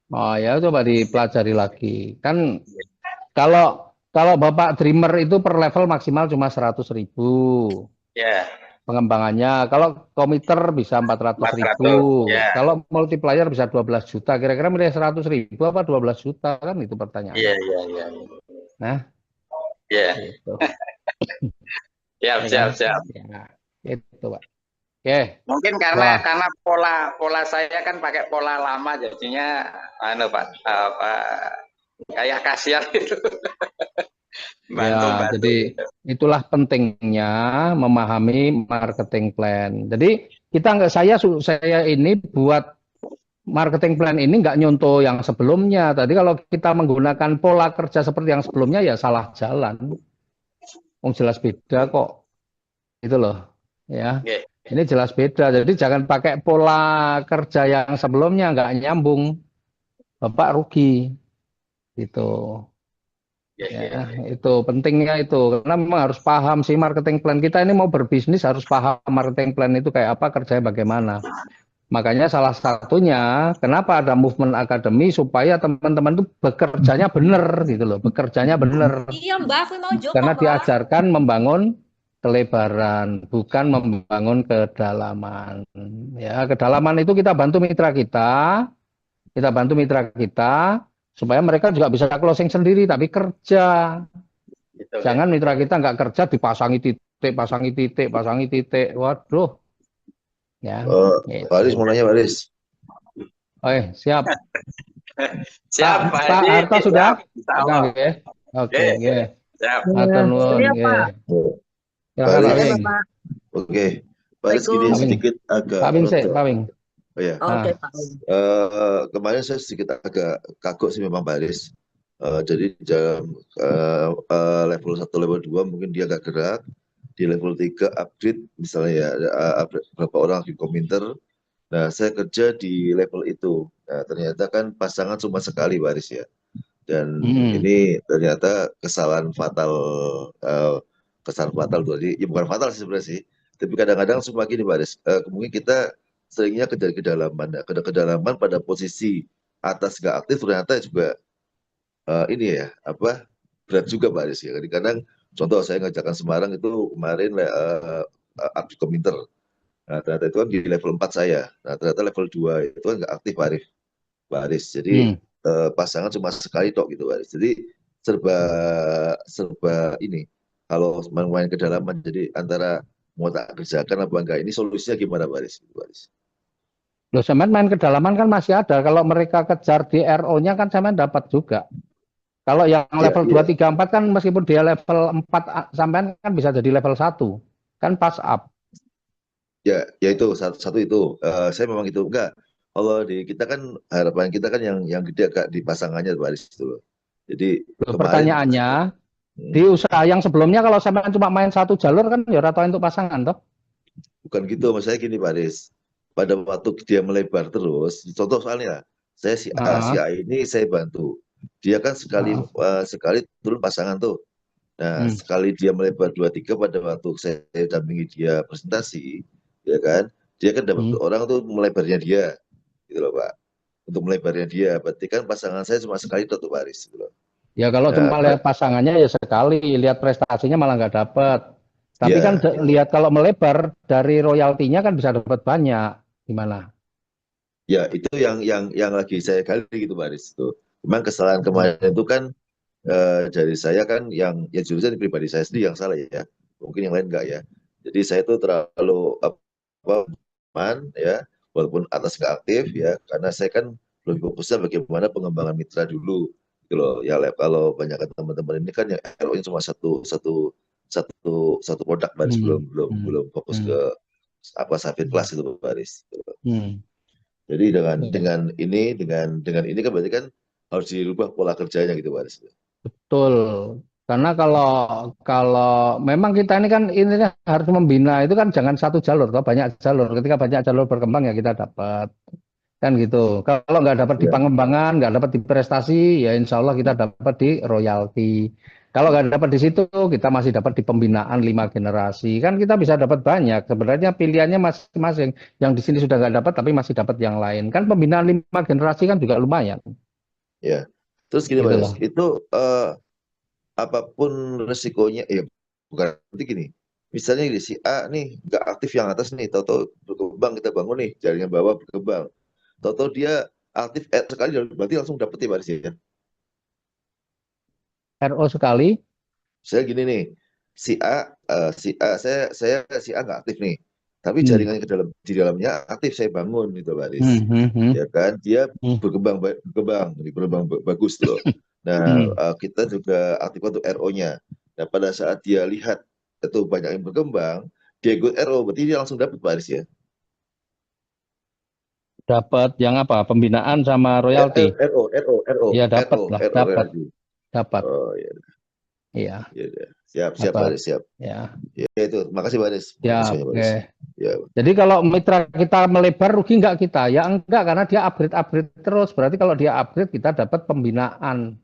oh ya, coba dipelajari lagi. Kan kalau kalau Bapak Dreamer itu per level maksimal cuma 100.000 Ya, pengembangannya. Kalau komiter bisa 400.000. 400. Ya, Kalau multiplier bisa 12 juta. Kira-kira milih 100.000 apa 12 juta kan itu pertanyaannya. iya. Nah, Ya, itu. siap, Ya siap, kan? siap. Ya, itu, Pak. Oke. Mungkin Wah, karena pola saya kan pakai pola lama, jadinya Pak, apa kayak kasihan itu. ya, Bantu. jadi itulah pentingnya memahami marketing plan. Jadi kita nggak saya ini buat marketing plan ini nggak nyontoh yang sebelumnya. Tadi kalau kita menggunakan pola kerja seperti yang sebelumnya ya salah jalan. Jelas beda kok. Itu loh. Ya. Oke. Ini jelas beda. Jadi jangan pakai pola kerja yang sebelumnya nggak nyambung. Bapak rugi. Gitu. Ya, itu pentingnya itu. Karena memang harus paham sih marketing plan kita ini mau berbisnis harus paham marketing plan itu kayak apa, kerjanya bagaimana. Makanya salah satunya kenapa ada movement academy supaya teman-teman tuh bekerjanya benar gitu loh, bekerjanya benar. Iya Mbak, aku mau joko Karena Mbak. diajarkan membangun kelebaran, bukan membangun kedalaman. Ya, kedalaman itu kita bantu mitra kita supaya mereka juga bisa closing sendiri tapi kerja. Gitu, Jangan mitra kita nggak kerja dipasangi titik. Waduh. Ya, Pak Aris mau nanya, Pak Aris. siap. Siap, Pak Pak Edi. Harto sudah? Siap. Oke, nggih. Siap. Matur nuwun, Iya, nggih. Pak. Silakan Pak Aris. Wing. Oke, Pak Aris gini Assalamualaikum. sedikit agak Pak Wing, rontok. Pak Wing. Oh ya, Oke, Pak. kemarin saya sedikit agak kagok sih memang Pak Aris. Jadi dalam level 1, level 2 mungkin dia agak gerak. Di level 3 upgrade misalnya ya, upgrade berapa orang di kominter. Nah, saya kerja di level itu. Nah, ternyata kan pasangan cuma sekali Pak Aris ya. Dan ini ternyata kesalahan fatal jadi ya bukan fatal sih sebenarnya sih, tapi kadang-kadang cuma gini Pak Aris, mungkin kita seringnya kejar kedalaman. Nah, kedalaman pada posisi atas nggak aktif ternyata juga ini ya apa berat juga Pak Aris ya. Kadang contoh saya ngajarkan Semarang itu kemarin update kominter. Nah, ternyata itu kan di level 4 saya. Nah, ternyata level 2 itu kan nggak aktif Pak Aris. Jadi pasangan cuma sekali tok gitu Pak Aris. Jadi serba ini kalau main kedalaman, jadi antara mau tak kerjakan apa enggak, ini solusinya gimana Pak Aris? Loh, sampean main kedalaman kan masih ada. Kalau mereka kejar di RO-nya kan sampean dapat juga. Kalau yang level 2, 3, 4 kan meskipun dia level 4 sampean kan bisa jadi level 1. Kan pas up. Ya itu satu itu. Saya memang itu enggak. Kalau di kita kan harapan kita kan yang gede agak di pasangannya Pak Aris itu loh. Jadi pertanyaannya di usaha yang sebelumnya kalau sampean cuma main satu jalur kan ya rata untuk pasangan toh? Bukan gitu, maksudnya gini Pak Aris. Pada waktu dia melebar terus, contoh soalnya saya si A ini saya bantu. Dia kan sekali turun pasangan tuh. Nah, sekali dia melebar 2-3 pada waktu saya dampingi dia presentasi, ya kan, dia kan dapat orang tuh melebarnya dia, gitu loh Pak. Untuk melebarnya dia, berarti kan pasangan saya cuma sekali tuh Pak Aris, gitu loh. Ya kalau cuma lihat pasangannya ya sekali, lihat prestasinya malah nggak dapat. Tapi kan lihat kalau melebar dari royaltinya kan bisa dapat banyak, gimana? Ya itu yang lagi saya gali gitu Pak Aris itu. Memang kesalahan kemarin itu kan dari saya kan yang jurusan pribadi saya sendiri yang salah ya, mungkin yang lain enggak ya. Jadi saya tuh terlalu ya, walaupun atas nggak aktif ya, karena saya kan lebih fokusnya bagaimana pengembangan mitra dulu gitu loh. Ya kalau banyak teman-teman ini kan yang RO-nya cuma satu produk Baris, belum fokus ke Safir kelas itu Baris. Jadi dengan ini kan berarti kan harus dirubah pola kerjanya gitu Baris. Betul. Karena kalau memang kita ini kan ini harus membina itu kan jangan satu jalur, toh banyak jalur. Ketika banyak jalur berkembang ya kita dapat kan gitu. Kalau nggak dapat di Ya, pengembangan, nggak dapat di prestasi, ya insya Allah kita dapat di royalti. Kalau nggak dapat di situ, kita masih dapat di pembinaan 5 generasi. Kan kita bisa dapat banyak. Sebenarnya pilihannya masing-masing. Yang di sini sudah nggak dapat, tapi masih dapat yang lain. Kan pembinaan 5 generasi kan juga lumayan, ya. Terus gini, gitu Pak loh. Des, itu apapun resikonya, ya bukan nanti gini. Misalnya di si A nih nggak aktif yang atas nih, tahu-tahu berkembang kita bangun nih jaringan bawah berkembang. Tahu-tahu dia aktif sekali berarti langsung dapet ya Pak Des ya. RO sekali, Saya gini nih, saya si A nggak aktif nih, tapi hmm, jaringannya di dalamnya aktif saya bangun gitu Pak Aris, hmm, hmm, hmm, ya kan dia hmm, bagus tuh loh. Nah, hmm. kita juga aktifkan untuk RO-nya. Nah, pada saat dia lihat itu banyak yang berkembang, dia ikut RO, berarti dia langsung dapat Pak Aris ya. Dapat yang apa? Pembinaan sama royalti. Ya dapat lah, dapat, Relasi. dapat. Oh ya, Iya, ya, ya. Siap, siap Pak dapat. Aris, siap. Ya, Ya itu, makasih Pak Aris, ya, makasih banyak Pak oke. Aris. Ya, Jadi kalau mitra kita melebar rugi nggak kita? Ya enggak, karena dia upgrade terus. Berarti kalau dia upgrade kita dapat pembinaan.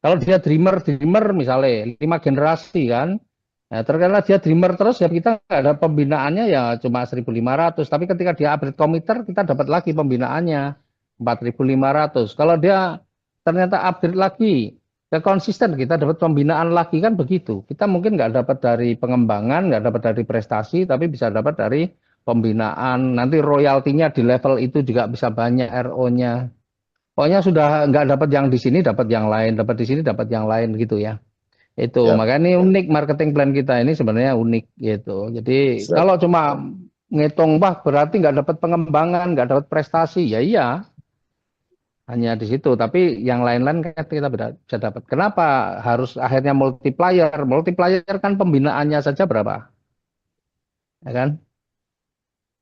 Kalau dia dreamer misalnya 5 generasi kan, nah, terkadang dia dreamer terus ya kita nggak ada pembinaannya ya cuma 1.500. Tapi ketika dia upgrade komiter kita dapat lagi pembinaannya 4.500. Kalau dia ternyata upgrade lagi ya konsisten kita dapat pembinaan lagi kan begitu. Kita mungkin nggak dapat dari pengembangan, nggak dapat dari prestasi, tapi bisa dapat dari pembinaan. Nanti royaltinya di level itu juga bisa banyak RO-nya. Pokoknya sudah nggak dapat yang di sini, dapat yang lain, dapat di sini, dapat yang lain gitu ya. Itu siap, makanya ini unik marketing plan kita ini sebenarnya unik gitu. Jadi siap. kalau cuma ngitung wah berarti nggak dapat pengembangan, nggak dapat prestasi, ya iya hanya di situ. Tapi yang lain-lain kan kita bisa dapat. Kenapa harus akhirnya multiplier? Multiplier kan pembinaannya saja berapa, ya kan?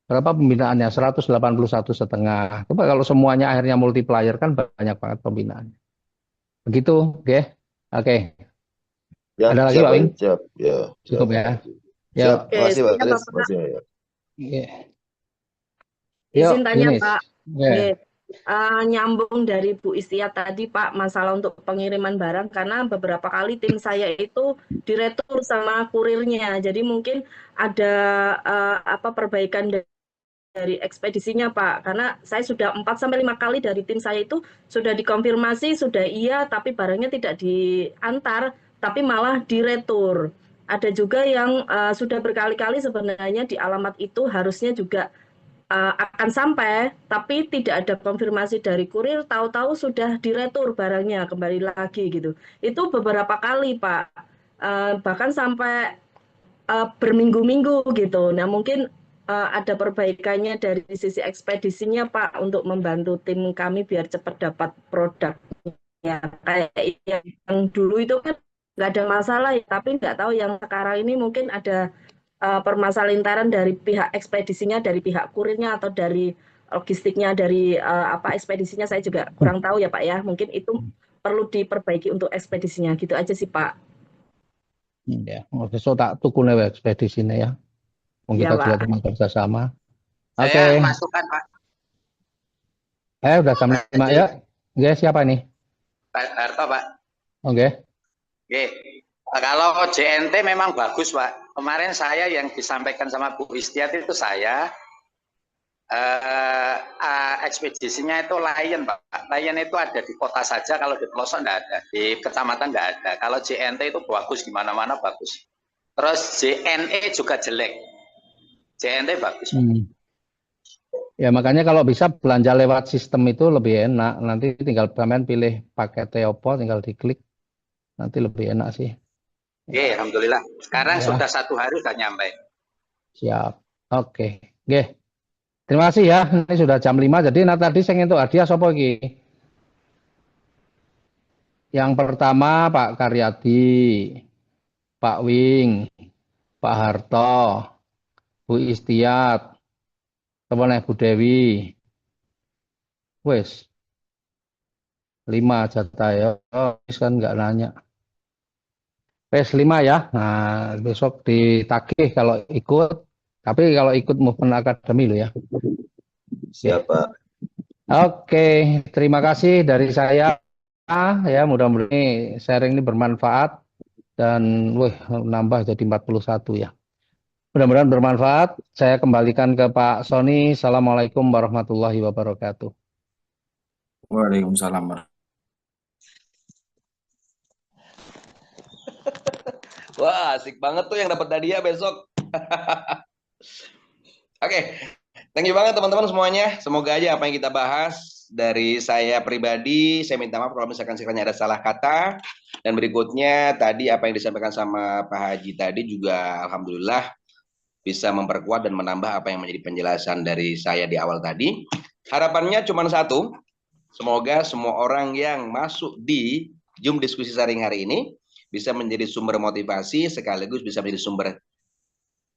Berapa pembinaannya? 181,5. Coba kalau semuanya akhirnya multiplier kan banyak banget pembinaan. Begitu, oke? Oke. Ya, Ada lagi siap, Pak Pak. Wing? Siap. Ya, siap. Cukup ya. Siap. Yuk, Oke, Makasih, Pak saya Aris. Bapak Makasih, ya. iya. izin Yuk, tanya finish. Pak. Oke. Nggih. Nyambung dari Bu Istia tadi Pak, masalah untuk pengiriman barang karena beberapa kali tim saya itu diretur sama kurirnya. Jadi mungkin ada perbaikan dari ekspedisinya Pak. Karena saya sudah 4 sampai 5 kali dari tim saya itu sudah dikonfirmasi sudah iya tapi barangnya tidak diantar tapi malah diretur. Ada juga yang sudah berkali-kali sebenarnya di alamat itu harusnya juga akan sampai, tapi tidak ada konfirmasi dari kurir, tahu-tahu sudah diretur barangnya kembali lagi gitu. Itu beberapa kali Pak, bahkan sampai berminggu-minggu gitu. Nah mungkin ada perbaikannya dari sisi ekspedisinya Pak untuk membantu tim kami biar cepat dapat produk. Ya kayak yang dulu itu kan nggak ada masalah ya, tapi nggak tahu yang sekarang ini mungkin ada permasalahan dari pihak ekspedisinya, dari pihak kurirnya atau dari logistiknya, dari ekspedisinya saya juga kurang tahu ya Pak ya. Mungkin itu perlu diperbaiki untuk ekspedisinya. Gitu aja sih Pak. Ya, besok tak tuku nih ekspedisinya ya. Mungkin Ya kita juga Pak. teman kerjasama. Saya Oke. masukkan Pak, Udah jam 5 ya. Oke, siapa ini? Pak Harto Pak. Oke. Oke. Kalau JNT memang bagus Pak. Kemarin saya yang disampaikan sama Bu Istiati itu saya ekspedisinya itu Lion Pak. Lion itu ada di kota saja, kalau di pelosok enggak ada, di kecamatan enggak ada. Kalau JNT itu bagus, di mana-mana bagus. Terus JNE juga jelek. JNT bagus Pak. Ya makanya kalau bisa belanja lewat sistem itu lebih enak. Nanti tinggal sampean pilih paket opo, tinggal diklik. Nanti lebih enak sih. Oke, alhamdulillah. Sekarang Ya. sudah 1 hari sudah nyampe. Siap. Oke. Oke. Terima kasih ya. Ini sudah jam 5. Jadi tadi saya untuk hadiah sapa iki? Yang pertama Pak Karyadi, Pak Wing, Pak Harto, Bu Istiat, teman Bu Dewi. Wes 5 jatah ya. Oh, kan nggak nanya. PS5 ya. Nah, besok ditagih kalau ikut. Tapi kalau ikut Movement Academy lo ya. Siapa? Oke, terima kasih dari saya ya. Mudah-mudahan ini sharing ini bermanfaat dan nambah jadi 41 ya. Mudah-mudahan bermanfaat. Saya kembalikan ke Pak Sony. Assalamualaikum warahmatullahi wabarakatuh. Waalaikumsalam. Wah, asik banget tuh yang dapat hadiah besok. Oke, thank you banget teman-teman semuanya. Semoga aja apa yang kita bahas dari saya pribadi, saya minta maaf kalau misalkan sekiranya ada salah kata. Dan berikutnya tadi apa yang disampaikan sama Pak Haji tadi juga alhamdulillah bisa memperkuat dan menambah apa yang menjadi penjelasan dari saya di awal tadi. Harapannya cuma satu, semoga semua orang yang masuk di Zoom diskusi sharing hari ini bisa menjadi sumber motivasi sekaligus bisa menjadi sumber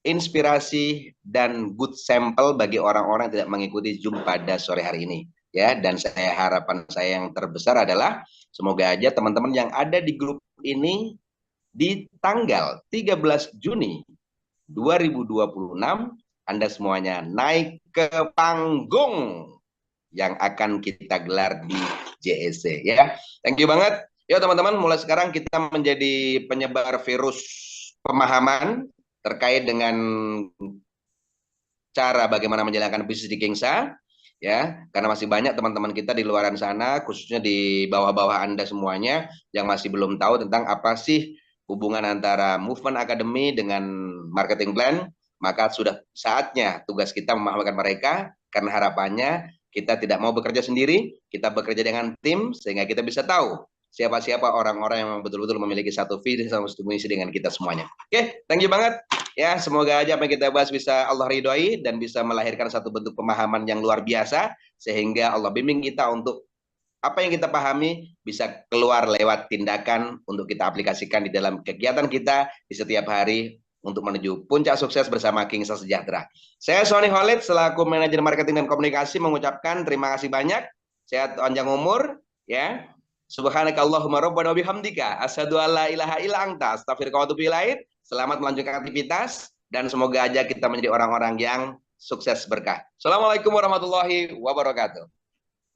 inspirasi dan good sample bagi orang-orang yang tidak mengikuti Zoom pada sore hari ini. Ya, dan harapan saya yang terbesar adalah semoga aja teman-teman yang ada di grup ini di tanggal 13 Juni 2026 Anda semuanya naik ke panggung yang akan kita gelar di JEC ya. Thank you banget. Yuk teman-teman, mulai sekarang kita menjadi penyebar virus pemahaman terkait dengan cara bagaimana menjalankan bisnis di Kingsa ya, karena masih banyak teman-teman kita di luaran sana, khususnya di bawah-bawah Anda semuanya yang masih belum tahu tentang apa sih hubungan antara Movement Academy dengan marketing plan. Maka sudah saatnya tugas kita memahamkan mereka, karena harapannya kita tidak mau bekerja sendiri, kita bekerja dengan tim sehingga kita bisa tahu siapa-siapa orang-orang yang betul-betul memiliki satu visi sama satu misi dengan kita semuanya. Oke, thank you banget. Ya, semoga aja apa yang kita bahas bisa Allah ridhoi dan bisa melahirkan satu bentuk pemahaman yang luar biasa sehingga Allah bimbing kita untuk apa yang kita pahami bisa keluar lewat tindakan untuk kita aplikasikan di dalam kegiatan kita di setiap hari untuk menuju puncak sukses bersama Kingsa Sejahtera. Saya Sony Khalid selaku manajer marketing dan komunikasi mengucapkan terima kasih banyak. Sehat panjang umur ya. Subhanakallahumma rabbana bihamdika asyhadu alla ilaha illa anta astaghfiruka wa atubu ilaik. Selamat melanjutkan aktivitas dan semoga aja kita menjadi orang-orang yang sukses berkah. Assalamualaikum warahmatullahi wabarakatuh.